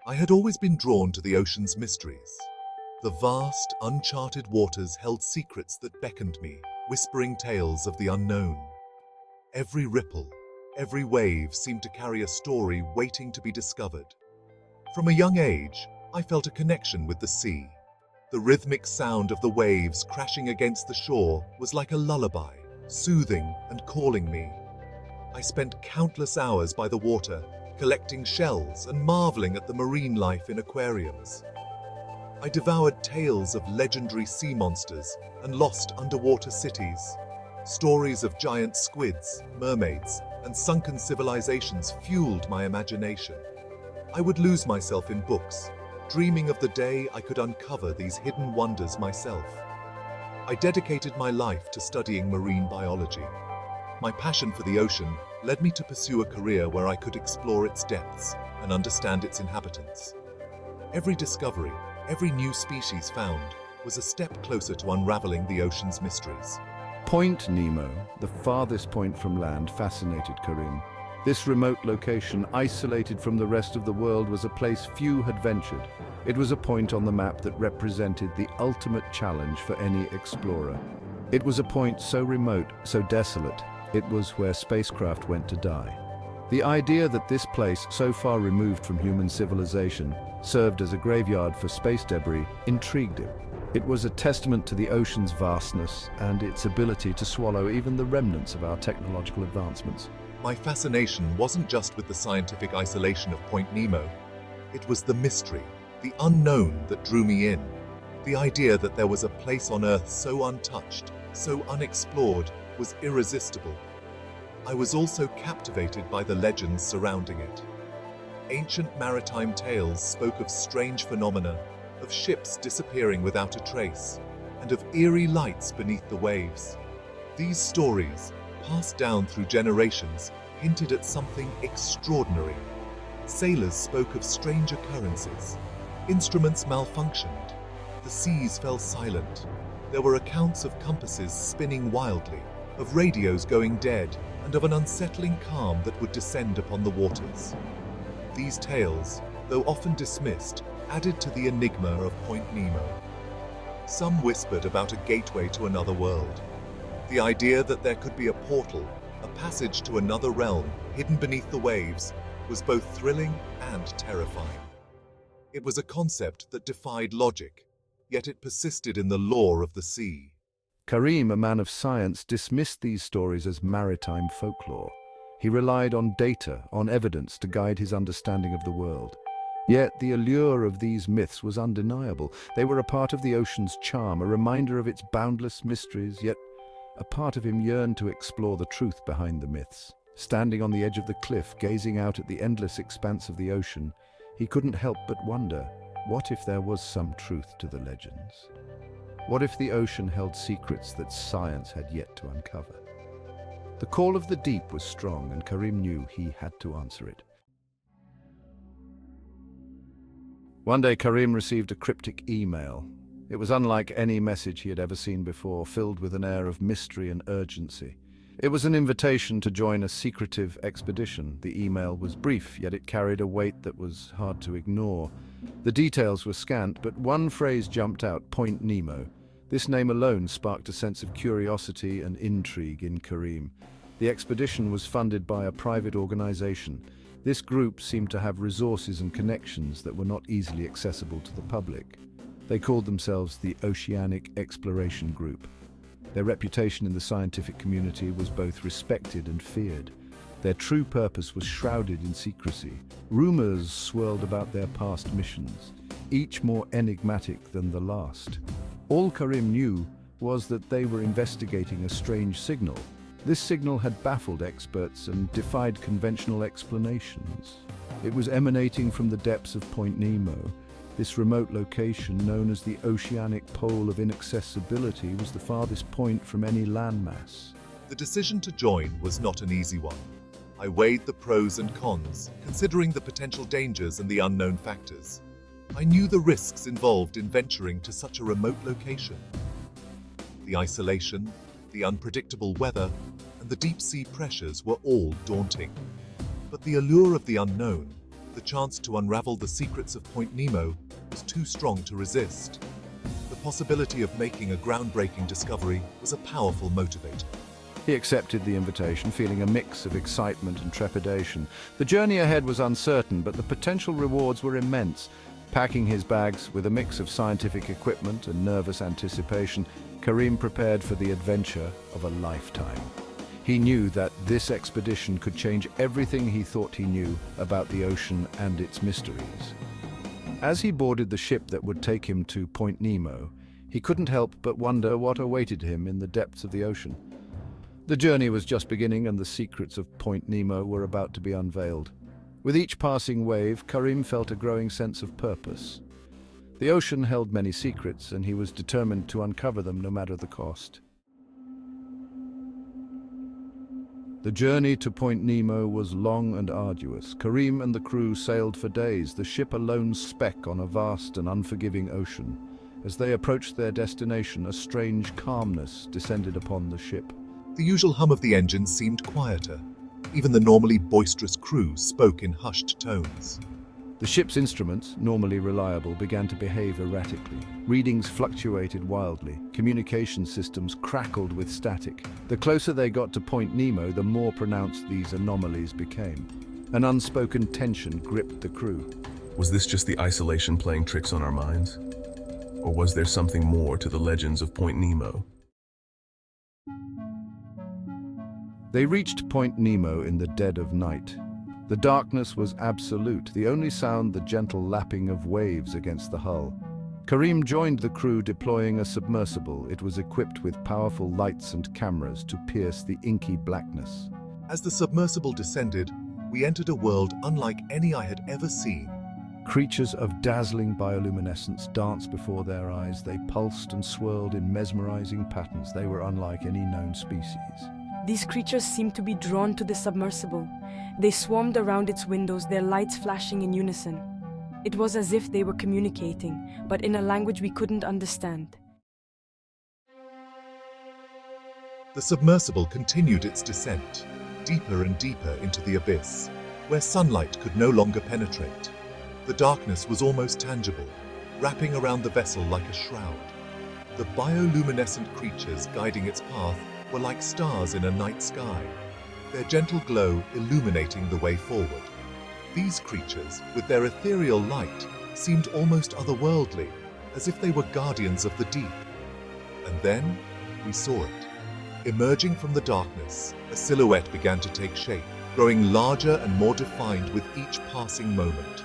I had always been drawn to the ocean's mysteries. The vast, uncharted waters held secrets that beckoned me, whispering tales of the unknown. Every ripple, every wave seemed to carry a story waiting to be discovered. From a young age, I felt a connection with the sea. The rhythmic sound of the waves crashing against the shore was like a lullaby, soothing and calling me. I spent countless hours by the water, collecting shells and marveling at the marine life in aquariums. I devoured tales of legendary sea monsters and lost underwater cities. Stories of giant squids, mermaids, and sunken civilizations fueled my imagination. I would lose myself in books, dreaming of the day I could uncover these hidden wonders myself. I dedicated my life to studying marine biology. My passion for the ocean led me to pursue a career where I could explore its depths and understand its inhabitants. Every discovery, every new species found, was a step closer to unraveling the ocean's mysteries. Point Nemo, the farthest point from land, fascinated Karim. This remote location, isolated from the rest of the world, was a place few had ventured. It was a point on the map that represented the ultimate challenge for any explorer. It was a point so remote, so desolate, it was where spacecraft went to die. The idea that this place, so far removed from human civilization, served as a graveyard for space debris intrigued him. It was a testament to the ocean's vastness and its ability to swallow even the remnants of our technological advancements. My fascination wasn't just with the scientific isolation of Point Nemo. It was the mystery, the unknown that drew me in. The idea that there was a place on Earth so untouched, so unexplored, was irresistible. I was also captivated by the legends surrounding it. Ancient maritime tales spoke of strange phenomena, of ships disappearing without a trace, and of eerie lights beneath the waves. These stories, passed down through generations, hinted at something extraordinary. Sailors spoke of strange occurrences. Instruments malfunctioned. The seas fell silent. There were accounts of compasses spinning wildly, of radios going dead, and of an unsettling calm that would descend upon the waters. These tales, though often dismissed, added to the enigma of Point Nemo. Some whispered about a gateway to another world. The idea that there could be a portal, a passage to another realm hidden beneath the waves, was both thrilling and terrifying. It was a concept that defied logic, yet it persisted in the lore of the sea. Karim, a man of science, dismissed these stories as maritime folklore. He relied on data, on evidence to guide his understanding of the world. Yet the allure of these myths was undeniable. They were a part of the ocean's charm, a reminder of its boundless mysteries, yet a part of him yearned to explore the truth behind the myths. Standing on the edge of the cliff, gazing out at the endless expanse of the ocean, he couldn't help but wonder, what if there was some truth to the legends? What if the ocean held secrets that science had yet to uncover? The call of the deep was strong, and Karim knew he had to answer it. One day, Karim received a cryptic email. It was unlike any message he had ever seen before, filled with an air of mystery and urgency. It was an invitation to join a secretive expedition. The email was brief, yet it carried a weight that was hard to ignore. The details were scant, but one phrase jumped out: Point Nemo. This name alone sparked a sense of curiosity and intrigue in Karim. The expedition was funded by a private organization. This group seemed to have resources and connections that were not easily accessible to the public. They called themselves the Oceanic Exploration Group. Their reputation in the scientific community was both respected and feared. Their true purpose was shrouded in secrecy. Rumors swirled about their past missions, each more enigmatic than the last. All Karim knew was that they were investigating a strange signal. This signal had baffled experts and defied conventional explanations. It was emanating from the depths of Point Nemo. This remote location, known as the oceanic pole of inaccessibility, was the farthest point from any landmass. The decision to join was not an easy one. I weighed the pros and cons, considering the potential dangers and the unknown factors. I knew the risks involved in venturing to such a remote location. The isolation, the unpredictable weather, and the deep-sea pressures were all daunting. But the allure of the unknown, The chance to unravel the secrets of Point Nemo was too strong to resist. The possibility of making a groundbreaking discovery was a powerful motivator. He accepted the invitation, feeling a mix of excitement and trepidation. The journey ahead was uncertain, but the potential rewards were immense. Packing his bags with a mix of scientific equipment and nervous anticipation, Karim prepared for the adventure of a lifetime. He knew that this expedition could change everything he thought he knew about the ocean and its mysteries. As he boarded the ship that would take him to Point Nemo, he couldn't help but wonder what awaited him in the depths of the ocean. The journey was just beginning, and the secrets of Point Nemo were about to be unveiled. With each passing wave, Karim felt a growing sense of purpose. The ocean held many secrets, and he was determined to uncover them no matter the cost. The journey to Point Nemo was long and arduous. Karim and the crew sailed for days, the ship a lone speck on a vast and unforgiving ocean. As they approached their destination, a strange calmness descended upon the ship. The usual hum of the engines seemed quieter. Even the normally boisterous crew spoke in hushed tones. The ship's instruments, normally reliable, began to behave erratically. Readings fluctuated wildly. Communication systems crackled with static. The closer they got to Point Nemo, the more pronounced these anomalies became. An unspoken tension gripped the crew. Was this just the isolation playing tricks on our minds? Or was there something more to the legends of Point Nemo? They reached Point Nemo in the dead of night. The darkness was absolute, the only sound the gentle lapping of waves against the hull. Karim joined the crew deploying a submersible. It was equipped with powerful lights and cameras to pierce the inky blackness. As the submersible descended, we entered a world unlike any I had ever seen. Creatures of dazzling bioluminescence danced before their eyes. They pulsed and swirled in mesmerizing patterns. They were unlike any known species. These creatures seemed to be drawn to the submersible. They swarmed around its windows, their lights flashing in unison. It was as if they were communicating, but in a language we couldn't understand. The submersible continued its descent, deeper and deeper into the abyss, where sunlight could no longer penetrate. The darkness was almost tangible, wrapping around the vessel like a shroud. The bioluminescent creatures guiding its path were like stars in a night sky, their gentle glow illuminating the way forward. These creatures, with their ethereal light, seemed almost otherworldly, as if they were guardians of the deep. And then, we saw it. Emerging from the darkness, a silhouette began to take shape, growing larger and more defined with each passing moment.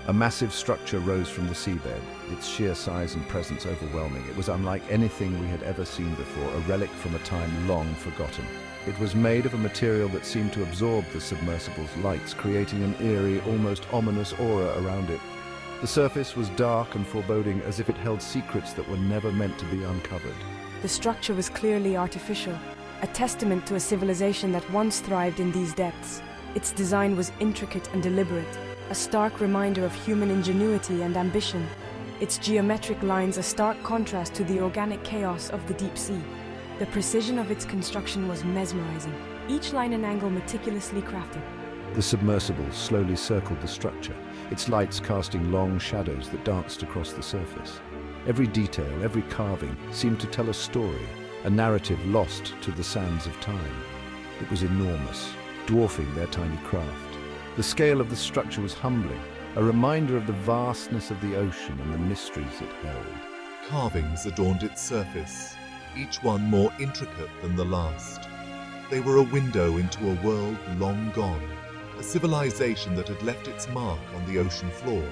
A massive structure rose from the seabed, its sheer size and presence overwhelming. It was unlike anything we had ever seen before, a relic from a time long forgotten. It was made of a material that seemed to absorb the submersible's lights, creating an eerie, almost ominous aura around it. The surface was dark and foreboding, as if it held secrets that were never meant to be uncovered. The structure was clearly artificial, a testament to a civilization that once thrived in these depths. Its design was intricate and deliberate, a stark reminder of human ingenuity and ambition. Its geometric lines a stark contrast to the organic chaos of the deep sea. The precision of its construction was mesmerizing, each line and angle meticulously crafted. The submersible slowly circled the structure, its lights casting long shadows that danced across the surface. Every detail, every carving seemed to tell a story, a narrative lost to the sands of time. It was enormous, dwarfing their tiny craft. The scale of the structure was humbling, a reminder of the vastness of the ocean and the mysteries it held. Carvings adorned its surface, each one more intricate than the last. They were a window into a world long gone, a civilization that had left its mark on the ocean floor.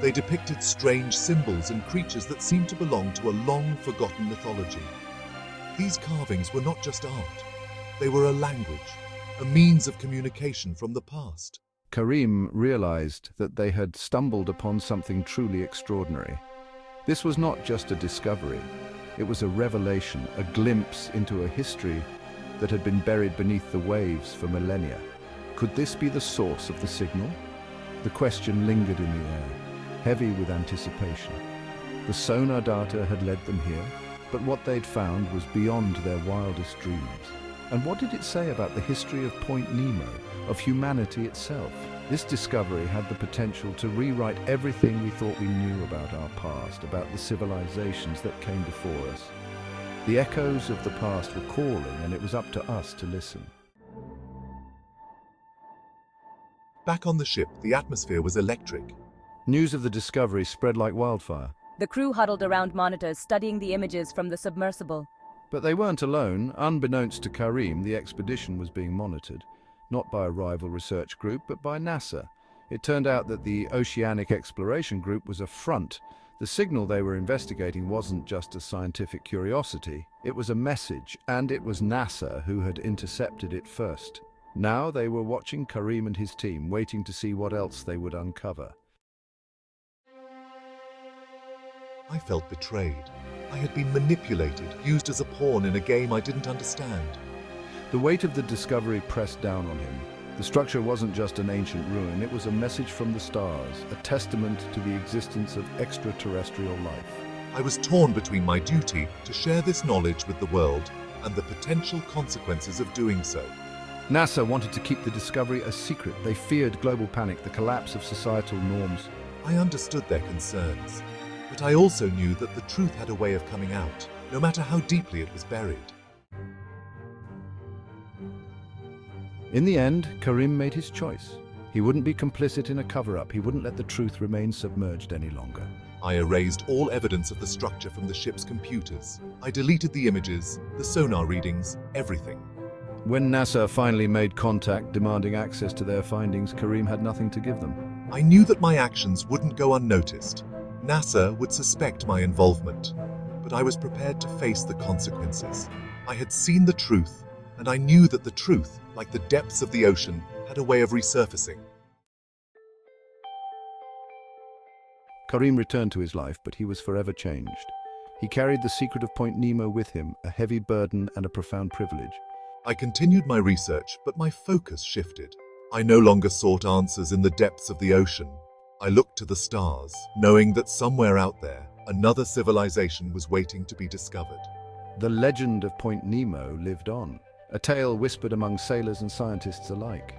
They depicted strange symbols and creatures that seemed to belong to a long-forgotten mythology. These carvings were not just art, they were a language, a means of communication from the past. Karim realized that they had stumbled upon something truly extraordinary. This was not just a discovery, it was a revelation, a glimpse into a history that had been buried beneath the waves for millennia. Could this be the source of the signal? The question lingered in the air, heavy with anticipation. The sonar data had led them here, but what they'd found was beyond their wildest dreams. And what did it say about the history of Point Nemo, of humanity itself? This discovery had the potential to rewrite everything we thought we knew about our past, about the civilizations that came before us. The echoes of the past were calling, and it was up to us to listen. Back on the ship, the atmosphere was electric. News of the discovery spread like wildfire. The crew huddled around monitors, studying the images from the submersible. But they weren't alone. Unbeknownst to Karim, the expedition was being monitored, not by a rival research group, but by NASA. It turned out that the Oceanic Exploration Group was a front. The signal they were investigating wasn't just a scientific curiosity, it was a message, and it was NASA who had intercepted it first. Now they were watching Karim and his team, waiting to see what else they would uncover. I felt betrayed. I had been manipulated, used as a pawn in a game I didn't understand. The weight of the discovery pressed down on him. The structure wasn't just an ancient ruin, it was a message from the stars, a testament to the existence of extraterrestrial life. I was torn between my duty to share this knowledge with the world and the potential consequences of doing so. NASA wanted to keep the discovery a secret. They feared global panic, the collapse of societal norms. I understood their concerns, but I also knew that the truth had a way of coming out, no matter how deeply it was buried. In the end, Karim made his choice. He wouldn't be complicit in a cover-up. He wouldn't let the truth remain submerged any longer. I erased all evidence of the structure from the ship's computers. I deleted the images, the sonar readings, everything. When NASA finally made contact demanding access to their findings, Karim had nothing to give them. I knew that my actions wouldn't go unnoticed. NASA would suspect my involvement, but I was prepared to face the consequences. I had seen the truth, and I knew that the truth, like the depths of the ocean, had a way of resurfacing. Karim returned to his life, but he was forever changed. He carried the secret of Point Nemo with him, a heavy burden and a profound privilege. I continued my research, but my focus shifted. I no longer sought answers in the depths of the ocean. I looked to the stars, knowing that somewhere out there, another civilization was waiting to be discovered. The legend of Point Nemo lived on, a tale whispered among sailors and scientists alike.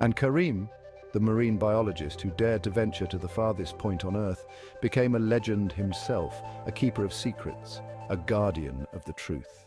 And Karim, the marine biologist who dared to venture to the farthest point on Earth, became a legend himself, a keeper of secrets, a guardian of the truth.